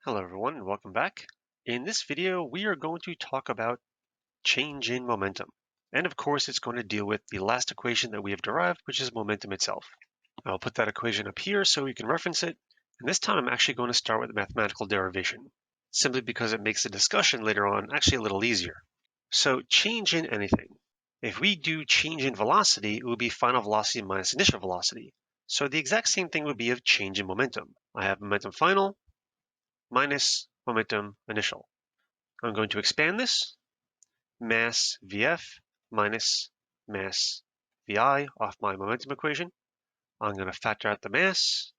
Hello everyone and welcome back. In this video, we are going to talk about change in momentum. And of course, it's going to deal with the last equation that we have derived, which is momentum itself. I'll put that equation up here so you can reference it. And this time I'm actually going to start with mathematical derivation, simply because it makes the discussion later on actually a little easier. So change in anything. If we do change in velocity, it would be final velocity minus initial velocity. So the exact same thing would be of change in momentum. I have momentum final minus momentum initial. I'm going to expand this, mass Vf minus mass Vi off my momentum equation. I'm going to factor out the mass.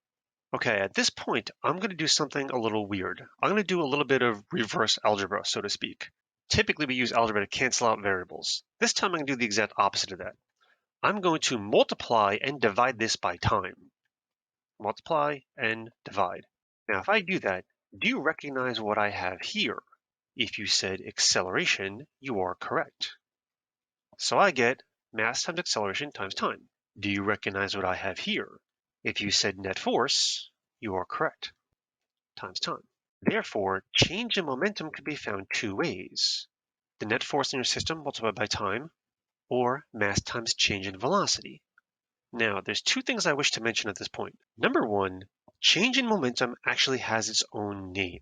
Okay, at this point, I'm going to do something a little weird. I'm going to do a little bit of reverse algebra, so to speak. Typically, we use algebra to cancel out variables. This time, I'm going to do the exact opposite of that. I'm going to multiply and divide this by time. Multiply and divide. Now, if I do that, do you recognize what I have here? If you said acceleration, you are correct. So I get mass times acceleration times time. Do you recognize what I have here? If you said net force, you are correct. Times time. Therefore, change in momentum can be found two ways. The net force in your system multiplied by time, or mass times change in velocity. Now, there's two things I wish to mention at this point. Number one, change in momentum actually has its own name.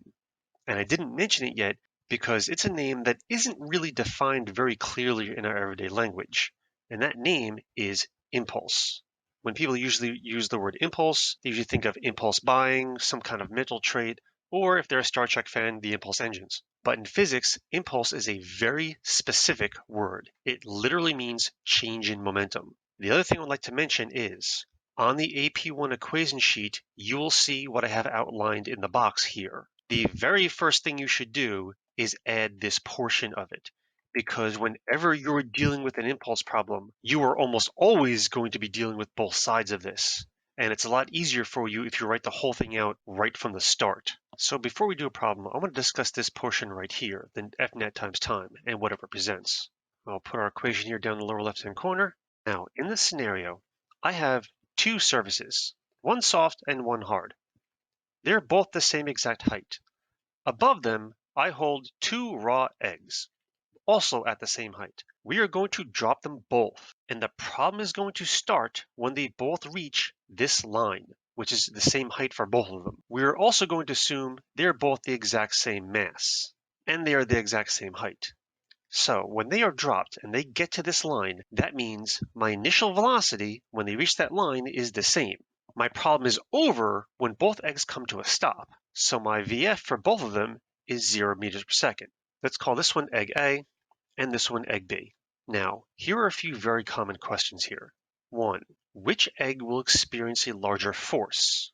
And I didn't mention it yet because it's a name that isn't really defined very clearly in our everyday language. And that name is impulse. When people usually use the word impulse, they usually think of impulse buying, some kind of mental trait, or if they're a Star Trek fan, the impulse engines. But in physics, impulse is a very specific word. It literally means change in momentum. The other thing I'd like to mention is, on the AP1 equation sheet, you will see what I have outlined in the box here. The very first thing you should do is add this portion of it, because whenever you're dealing with an impulse problem, you are almost always going to be dealing with both sides of this. And it's a lot easier for you if you write the whole thing out right from the start. So before we do a problem, I want to discuss this portion right here, the F net times time, and what it represents. I'll put our equation here down in the lower left-hand corner. Now, in this scenario, I have two surfaces, one soft and one hard. They're both the same exact height. Above them, I hold two raw eggs, also at the same height. We are going to drop them both, and the problem is going to start when they both reach this line, which is the same height for both of them. We are also going to assume they're both the exact same mass, and they are the exact same height. So when they are dropped and they get to this line, that means my initial velocity when they reach that line is the same. My problem is over when both eggs come to a stop. So my Vf for both of them is 0 meters per second. Let's call this one egg A and this one egg B. Now, here are a few very common questions here. 1. Which egg will experience a larger force?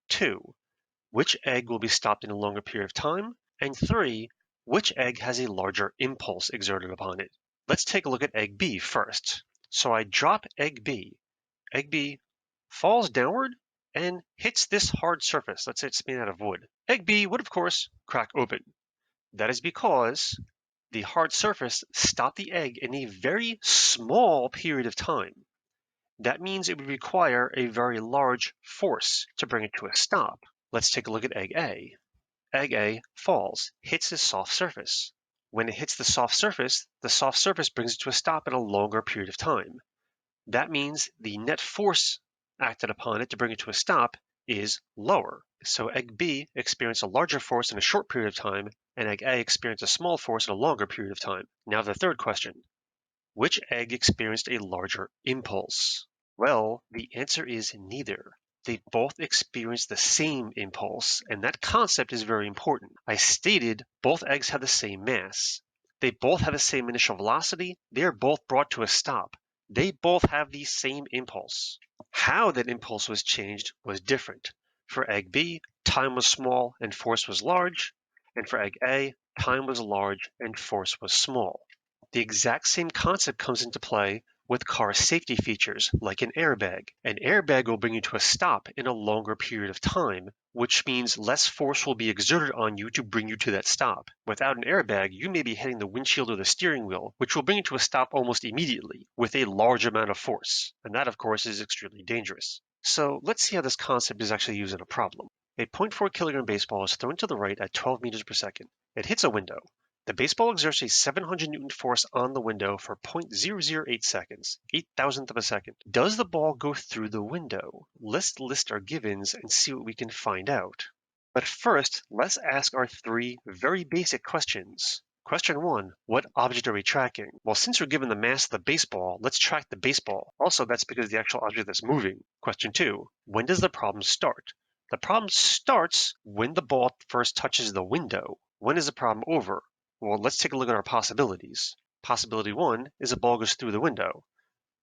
2. Which egg will be stopped in a longer period of time? And 3. Which egg has a larger impulse exerted upon it? Let's take a look at egg B first. So I drop egg B. Egg B falls downward and hits this hard surface. Let's say it's made out of wood. Egg B would, of course, crack open. That is because the hard surface stopped the egg in a very small period of time. That means it would require a very large force to bring it to a stop. Let's take a look at egg A. Egg A falls, hits this soft surface. When it hits the soft surface brings it to a stop in a longer period of time. That means the net force acted upon it to bring it to a stop is lower. So egg B experienced a larger force in a short period of time, and egg A experienced a small force in a longer period of time. Now the third question. Which egg experienced a larger impulse? Well, the answer is neither. They both experience the same impulse, and that concept is very important. I stated both eggs have the same mass. They both have the same initial velocity. They are both brought to a stop. They both have the same impulse. How that impulse was changed was different. For egg B, time was small and force was large, and for egg A, time was large and force was small. The exact same concept comes into play with car safety features like an airbag. An airbag will bring you to a stop in a longer period of time, which means less force will be exerted on you to bring you to that stop. Without an airbag, you may be hitting the windshield or the steering wheel, which will bring you to a stop almost immediately with a large amount of force. And that, of course, is extremely dangerous. So let's see how this concept is actually used in a problem. A 0.4 kilogram baseball is thrown to the right at 12 meters per second. It hits a window. The baseball exerts a 700 Newton force on the window for 0.008 seconds, 8,000th of a second. Does the ball go through the window? Let's list our givens and see what we can find out. But first, let's ask our three very basic questions. Question 1, what object are we tracking? Well, since we're given the mass of the baseball, let's track the baseball. Also, that's because the actual object that's moving. Question 2, when does the problem start? The problem starts when the ball first touches the window. When is the problem over? Well, let's take a look at our possibilities. Possibility 1 is the ball goes through the window.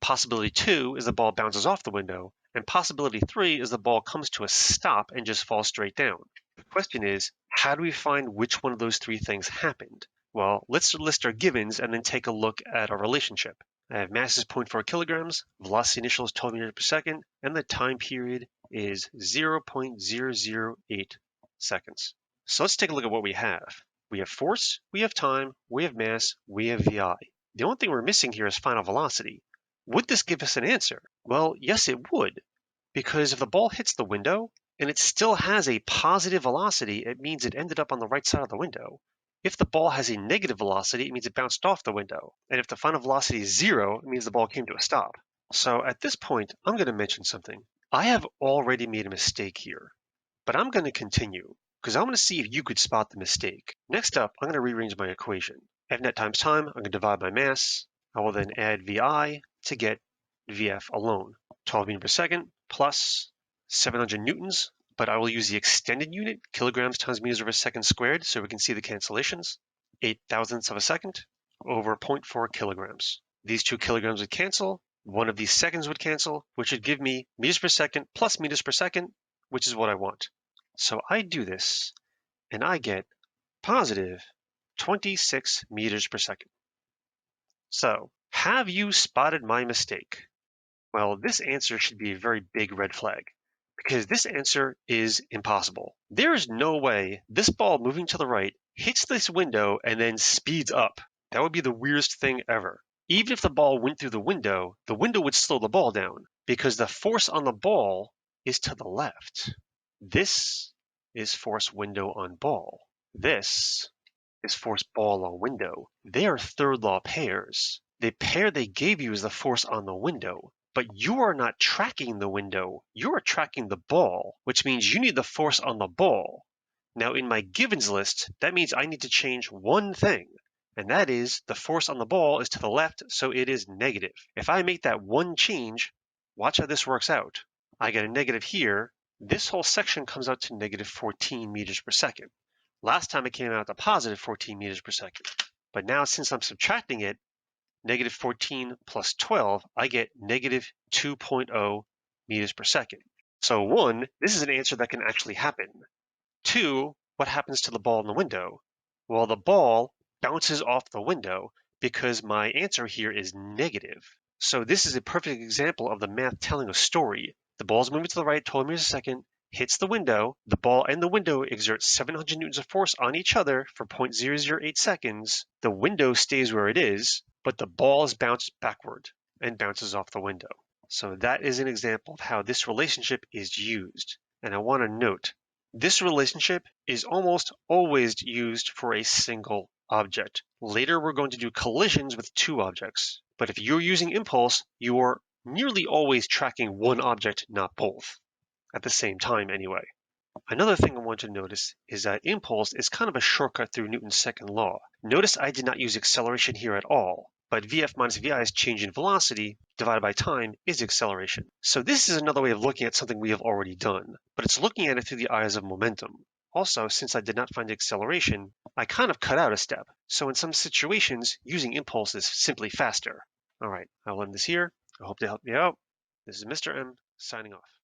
Possibility 2 is the ball bounces off the window. And possibility 3 is the ball comes to a stop and just falls straight down. The question is, how do we find which one of those three things happened? Well, let's list our givens and then take a look at our relationship. I have mass is 0.4 kilograms, velocity initial is 12 meters per second, and the time period is 0.008 seconds. So let's take a look at what we have. We have force, we have time, we have mass, we have VI. The only thing we're missing here is final velocity. Would this give us an answer? Well, yes, it would, because if the ball hits the window and it still has a positive velocity, it means it ended up on the right side of the window. If the ball has a negative velocity, it means it bounced off the window. And if the final velocity is 0, it means the ball came to a stop. So at this point, I'm going to mention something. I have already made a mistake here, but I'm going to continue because I want to see if you could spot the mistake. Next up, I'm going to rearrange my equation. F net times time, I'm going to divide by mass. I will then add VI to get VF alone. 12 meters per second plus 700 newtons, but I will use the extended unit, kilograms times meters over second squared, so we can see the cancellations. 8,000ths of a second over 0.4 kilograms. These 2 kilograms would cancel. One of these seconds would cancel, which would give me meters per second plus meters per second, which is what I want. So I do this, and I get positive 26 meters per second. So, have you spotted my mistake? Well, this answer should be a very big red flag, because this answer is impossible. There is no way this ball moving to the right hits this window and then speeds up. That would be the weirdest thing ever. Even if the ball went through the window would slow the ball down, because the force on the ball is to the left. This is force window on ball. This is force ball on window. They are third law pairs. The pair they gave you is the force on the window, but you are not tracking the window. You are tracking the ball, which means you need the force on the ball. Now in my givens list, that means I need to change one thing, and that is the force on the ball is to the left, so it is negative. If I make that one change, watch how this works out. I get a negative here. This whole section comes out to negative 14 meters per second. Last time it came out to positive 14 meters per second. But now since I'm subtracting it, negative 14 plus 12, I get negative 2.0 meters per second. So 1, this is an answer that can actually happen. 2, what happens to the ball in the window? Well, the ball bounces off the window because my answer here is negative. So this is a perfect example of the math telling a story. The ball's moving to the right 12 meters a second, hits the window, the ball and the window exert 700 newtons of force on each other for 0.008 seconds. The window stays where it is, but the ball is bounced backward and bounces off the window. So that is an example of how this relationship is used. And I want to note, this relationship is almost always used for a single object. Later, we're going to do collisions with two objects. But if you're using impulse, you are nearly always tracking one object, not both, at the same time anyway. Another thing I want to notice is that impulse is kind of a shortcut through Newton's second law. Notice I did not use acceleration here at all, but Vf minus Vi's change in velocity divided by time is acceleration. So this is another way of looking at something we have already done, but it's looking at it through the eyes of momentum. Also, since I did not find acceleration, I kind of cut out a step. So in some situations, using impulse is simply faster. All right, I'll end this here. I hope to help you out. This is Mr. M signing off.